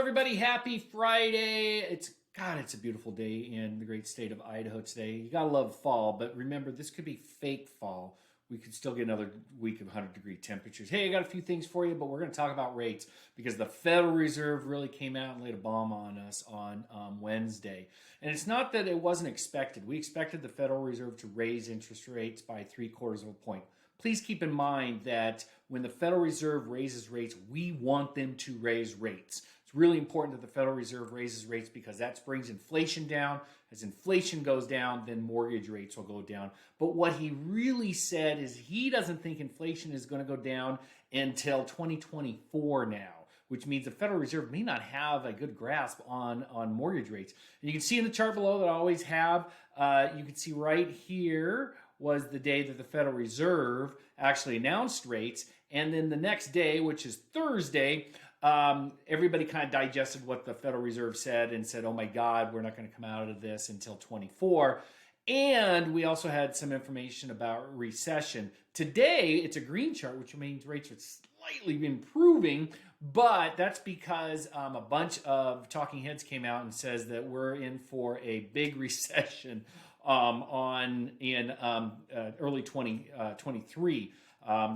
everybody? Happy Friday. It's a beautiful day in the great state of Idaho today. You gotta love fall, but remember, this could be fake fall. We could still get another week of 100-degree temperatures. Hey, I got a few things for you, but we're going to talk about rates because the Federal Reserve really came out and laid a bomb on us on Wednesday. And it's not that it wasn't expected. We expected the Federal Reserve to raise interest rates by 3/4 of a point. Please keep in mind that when the Federal Reserve raises rates, we want them to raise rates. It's really important that the Federal Reserve raises rates because that brings inflation down. As inflation goes down, then mortgage rates will go down. But what he really said is he doesn't think inflation is going to go down until 2024 now, which means the Federal Reserve may not have a good grasp on mortgage rates. And you can see in the chart below that I always have, you can see right here was the day that the Federal Reserve actually announced rates. And then the next day, which is Thursday, everybody kind of digested what the Federal Reserve said and said, oh my God, we're not going to come out of this until 24. And we also had some information about recession. Today, it's a green chart, which means rates are slightly improving, but that's because a bunch of talking heads came out and says that we're in for a big recession in early 2023.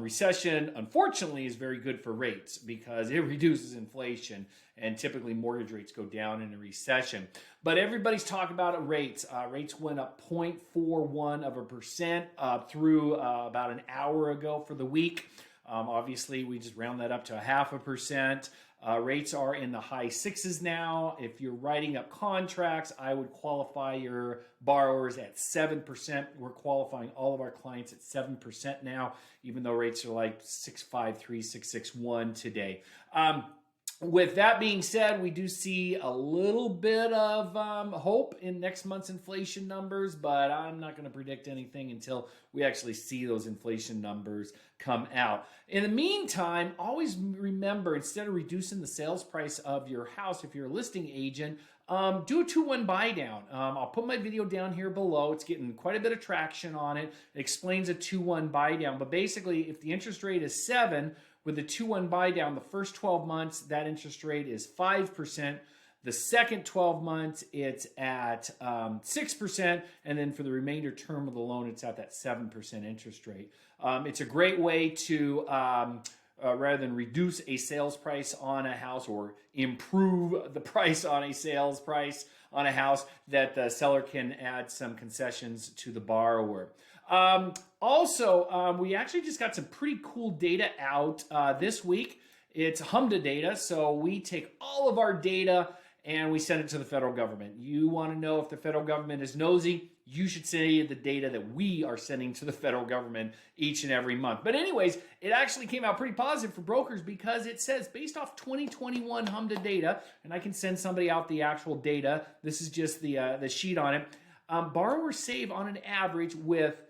Recession, unfortunately, is very good for rates because it reduces inflation, and typically mortgage rates go down in a recession. But everybody's talking about rates. Rates went up 0.41% through about an hour ago for the week. Obviously, we just round that up to 0.5%. Rates are in the high sixes now. If you're writing up contracts, I would qualify your borrowers at 7%. We're qualifying all of our clients at 7% now, even though rates are like 6.53, 6.61 today. With that being said, we do see a little bit of hope in next month's inflation numbers, but I'm not going to predict anything until we actually see those inflation numbers come out. In the meantime, always remember, instead of reducing the sales price of your house, if you're a listing agent, do a 2-1 buy down. I'll put my video down here below. It's getting quite a bit of traction on it. It explains a 2-1 buy down, but basically if the interest rate is 7, with the 2-1 buy down, the first 12 months, that interest rate is 5%. The second 12 months, it's at 6%. And then for the remainder term of the loan, it's at that 7% interest rate. It's a great way to, rather than reduce a sales price on a house or improve the price on a sales price on a house, that the seller can add some concessions to the borrower. Also, we actually just got some pretty cool data out this week. It's HMDA data, so we take all of our data and we send it to the federal government. You want to know if the federal government is nosy, you should see the data that we are sending to the federal government each and every month. But anyways, it actually came out pretty positive for brokers because it says based off 2021 HMDA data, and I can send somebody out the actual data. This is just the sheet on it. Borrowers save on an average with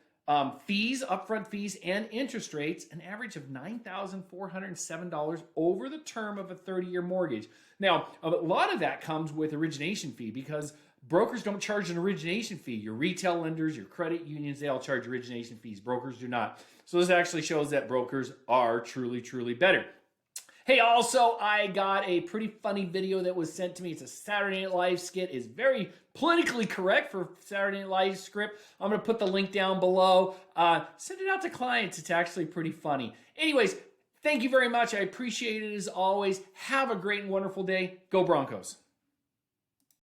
fees, upfront fees, and interest rates, an average of $9,407 over the term of a 30-year mortgage. Now, a lot of that comes with origination fee because brokers don't charge an origination fee. Your retail lenders, your credit unions, they all charge origination fees. Brokers do not. So this actually shows that brokers are truly, truly better. Hey, also, I got a pretty funny video that was sent to me. It's a Saturday Night Live skit. It's very politically correct for Saturday Night Live script. I'm going to put the link down below. Send it out to clients. It's actually pretty funny. Anyways, thank you very much. I appreciate it as always. Have a great and wonderful day. Go Broncos.